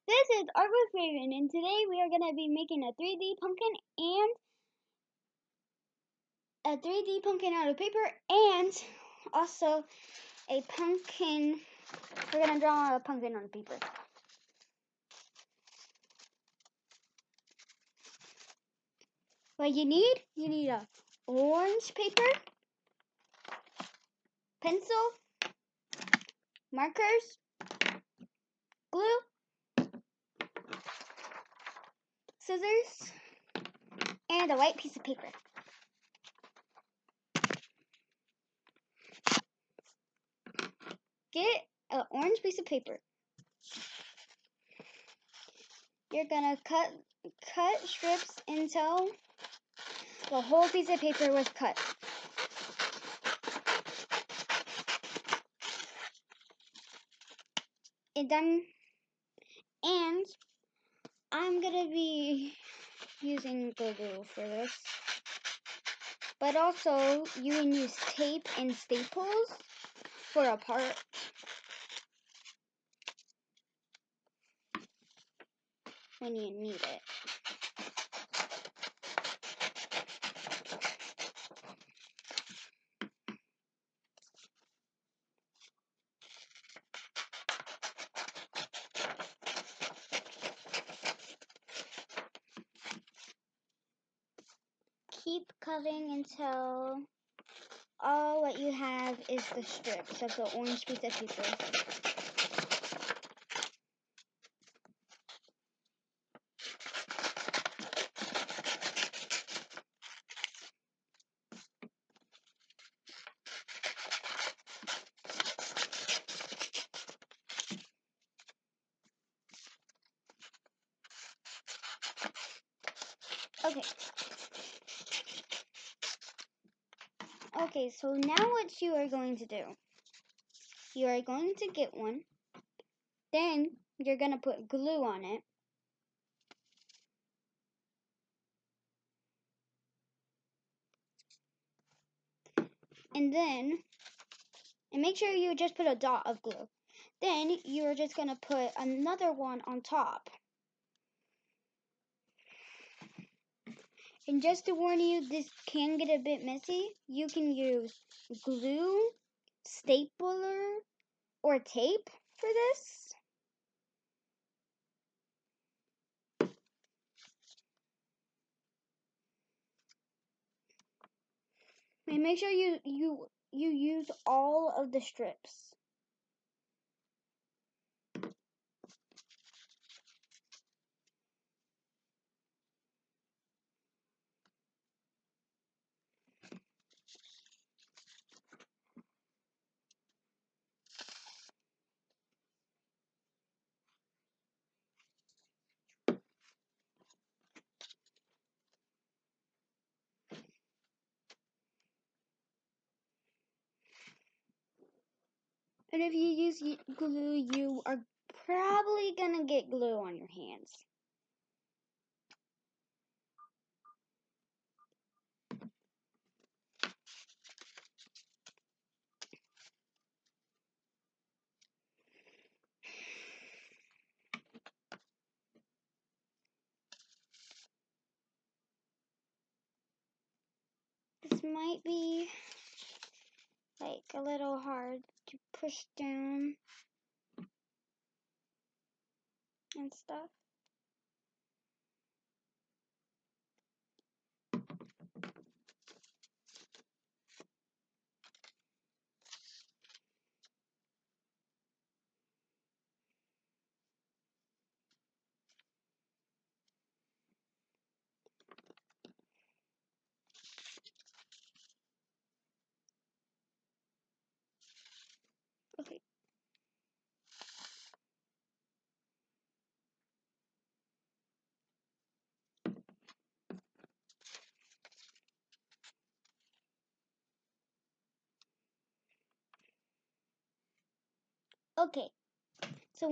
This is Art with Raven, and today we are going to be making a 3D pumpkin out of paper, and also a pumpkin. We're going to draw a pumpkin on paper. What you need a orange paper, pencil, markers, glue, scissors, and a white piece of paper. Get an orange piece of paper. You're gonna cut strips until the whole piece of paper was cut. And I'm gonna be using glue for this, but also you can use tape and staples for a part. When you need it. Keep cutting until all what you have is the strips of the orange piece of paper. Okay, so now what you are going to do, you are going to get one, then you're going to put glue on it. And make sure you just put a dot of glue. Then you're just going to put another one on top. And just to warn you, this can get a bit messy. You can use glue, stapler, or tape for this. And make sure you use all of the strips. And if you use glue, you are probably gonna get glue on your hands. This might be like a little hard to push down and stuff. Okay. Okay. So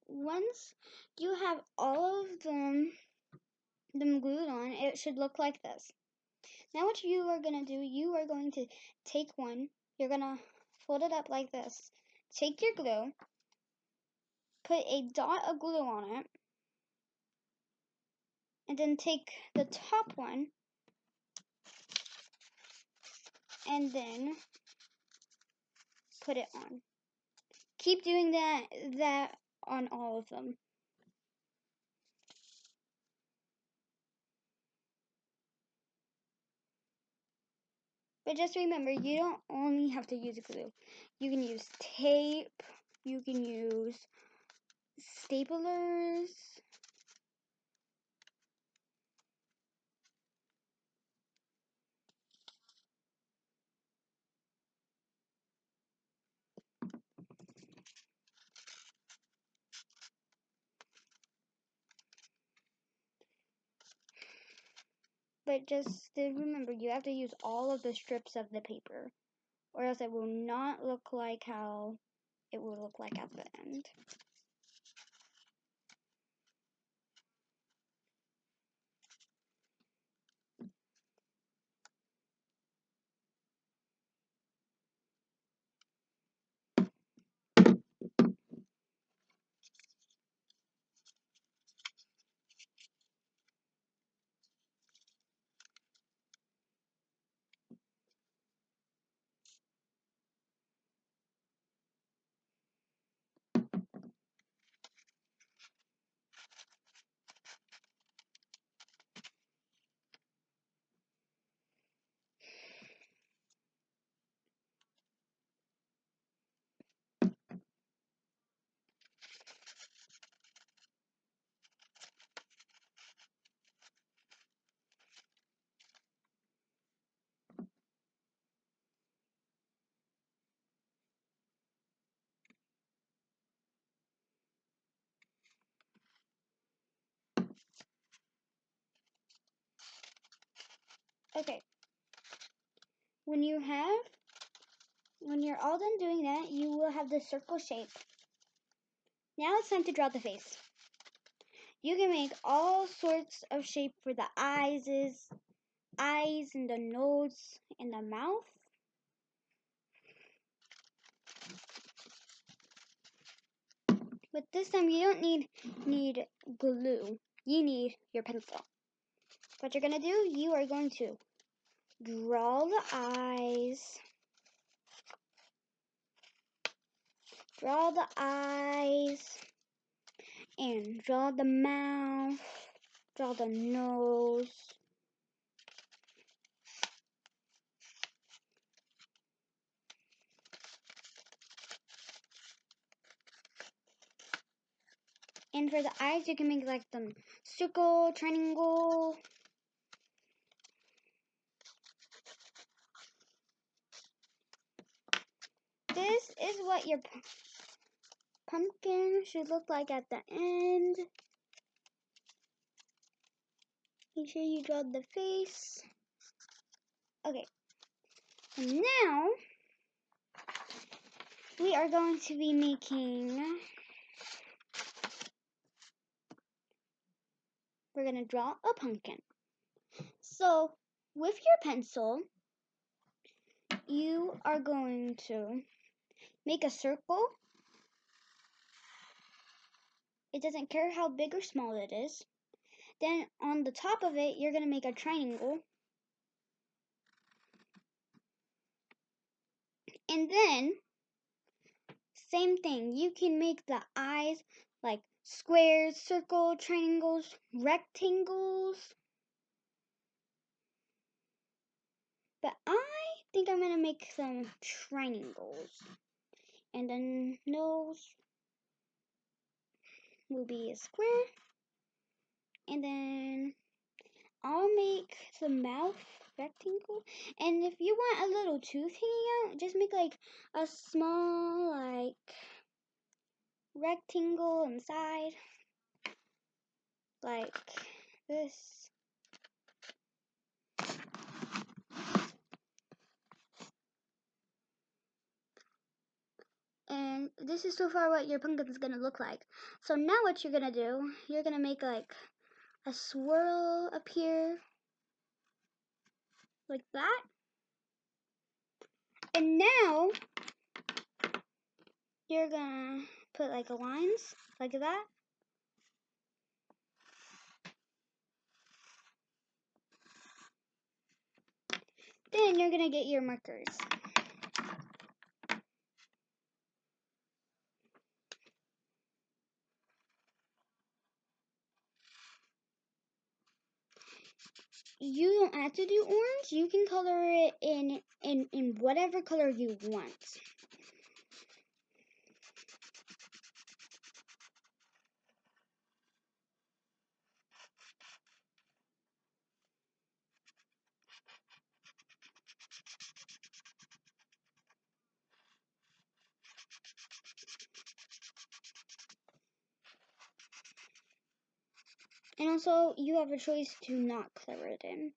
once you have all of them glued on, it should look like this. Now what you are going to do, you are going to take one, you're going to fold it up like this. Take your glue, put a dot of glue on it, and then take the top one and then put it on. Keep doing that on all of them. But just remember, you don't only have to use glue. You can use tape, you can use staplers. But just remember, you have to use all of the strips of the paper, or else it will not look like how it will look like at the end. Okay. When you're all done doing that, you will have the circle shape. Now it's time to draw the face. You can make all sorts of shape for the eyes and the nose and the mouth. But this time you don't need glue. You need your pencil. What you're gonna do, you are going to draw the eyes. Draw the eyes. And draw the mouth. Draw the nose. And for the eyes, you can make like the circle, triangle. This is what your pumpkin should look like at the end. Make sure you draw the face. Okay. And now, we are going to be we're going to draw a pumpkin. So, with your pencil, you are going to make a circle. It doesn't care how big or small it is. Then on the top of it, you're going to make a triangle. And then, same thing. You can make the eyes like squares, circle, triangles, rectangles. But I think I'm going to make some triangles. And then nose will be a square. And then I'll make the mouth rectangle. And if you want a little tooth hanging out, just make like a small like rectangle inside. Like this. And this is so far what your pumpkin is going to look like. So now what you're going to do, you're going to make like a swirl up here. Like that. And now, you're going to put like lines like that. Then you're gonna get your markers. You don't have to do orange. You can color it in whatever color you want. And also, you have a choice to not color it in.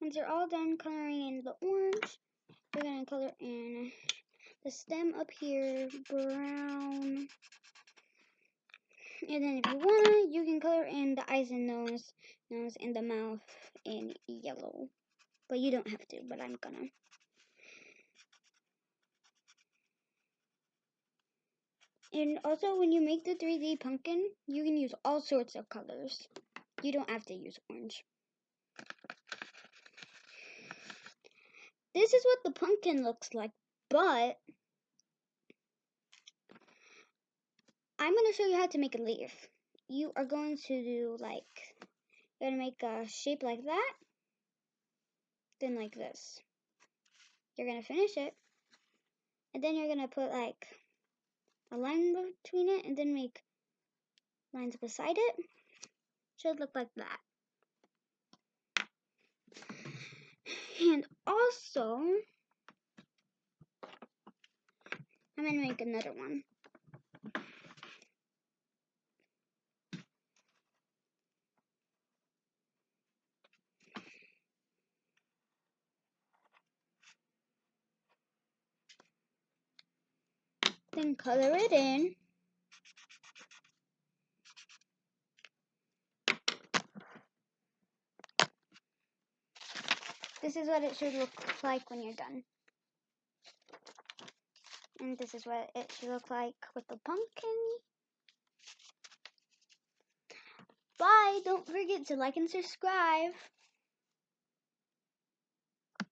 Once you're all done coloring in the orange, you're going to color in the stem up here, brown. And then if you want, you can color in the eyes and nose and the mouth in yellow. But you don't have to, but I'm gonna. And also, when you make the 3D pumpkin, you can use all sorts of colors. You don't have to use orange. This is what the pumpkin looks like, but I'm going to show you how to make a leaf. You are going to do you're going to make a shape like that, then like this. You're going to finish it, and then you're going to put a line between it, and then make lines beside it. Should look like that. And also, I'm going to make another one. Then color it in. This is what it should look like when you're done. And this is what it should look like with the pumpkin. Bye! Don't forget to like and subscribe.